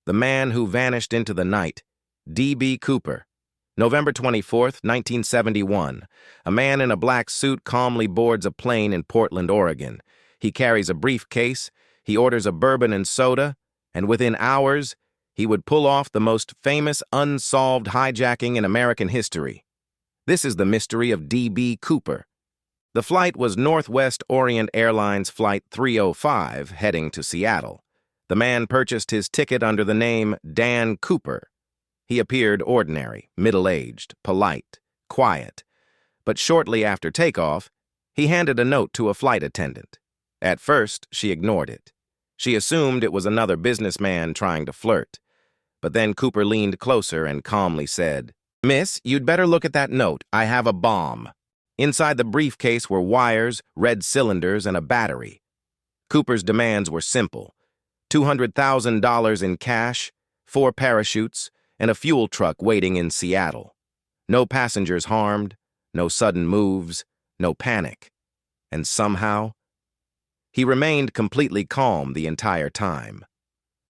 The Man Who Vanished into the Night, D.B. Cooper. November 24, 1971. A man in a black suit calmly boards a plane in Portland, Oregon. He carries a briefcase, he orders a bourbon and soda, and within hours, he would pull off the most famous unsolved hijacking in American history. This is the mystery of D.B. Cooper. The flight was Northwest Orient Airlines Flight 305 heading to Seattle. The man purchased his ticket under the name Dan Cooper. He appeared ordinary, middle-aged, polite, quiet. But shortly after takeoff, he handed a note to a flight attendant. At first, she ignored it. She assumed it was another businessman trying to flirt. But then Cooper leaned closer and calmly said, "Miss, you'd better look at that note. I have a bomb." Inside the briefcase were wires, red cylinders, and a battery. Cooper's demands were simple: $200,000 in cash, 4 parachutes, and a fuel truck waiting in Seattle. No passengers harmed, no sudden moves, no panic. And somehow, he remained completely calm the entire time.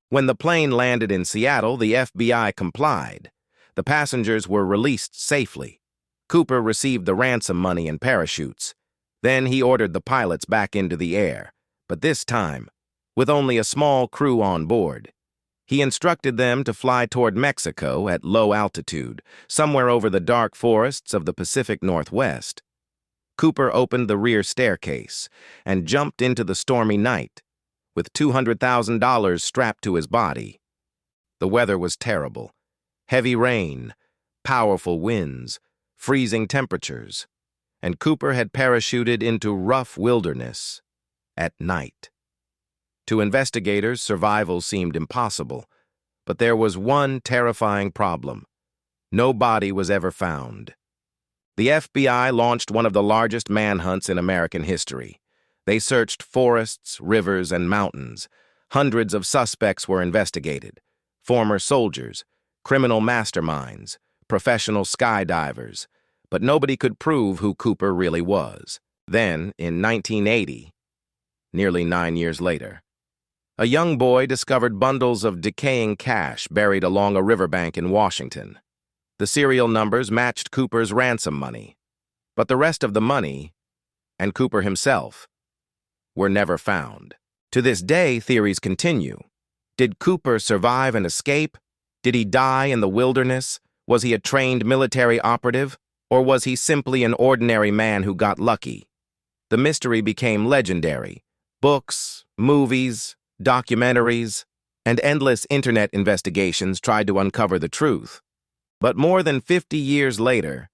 When the plane landed in Seattle, the FBI complied. The passengers were released safely. Cooper received the ransom money and parachutes. Then he ordered the pilots back into the air, but this time, with only a small crew on board. He instructed them to fly toward Mexico at low altitude, somewhere over the dark forests of the Pacific Northwest. Cooper opened the rear staircase and jumped into the stormy night, with $200,000 strapped to his body. The weather was terrible. Heavy rain, powerful winds, freezing temperatures, and Cooper had parachuted into rough wilderness at night. To investigators, survival seemed impossible, but there was one terrifying problem. No body was ever found. The FBI launched one of the largest manhunts in American history. They searched forests, rivers, and mountains. Hundreds of suspects were investigated: former soldiers, criminal masterminds, professional skydivers, but nobody could prove who Cooper really was. Then, in 1980, nearly 9 years later, a young boy discovered bundles of decaying cash buried along a riverbank in Washington. The serial numbers matched Cooper's ransom money, but the rest of the money, and Cooper himself, were never found. To this day, theories continue. Did Cooper survive and escape? Did he die in the wilderness? Was he a trained military operative? Or was he simply an ordinary man who got lucky? The mystery became legendary. Books, movies, documentaries, and endless internet investigations tried to uncover the truth. But more than 50 years later,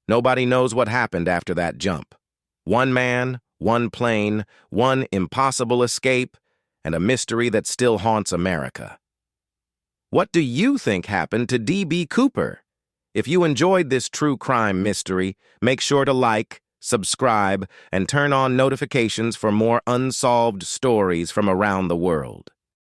nobody knows what happened after that jump. One man, one plane, one impossible escape, and a mystery that still haunts America. What do you think happened to D.B. Cooper? If you enjoyed this true crime mystery, make sure to like, subscribe, and turn on notifications for more unsolved stories from around the world.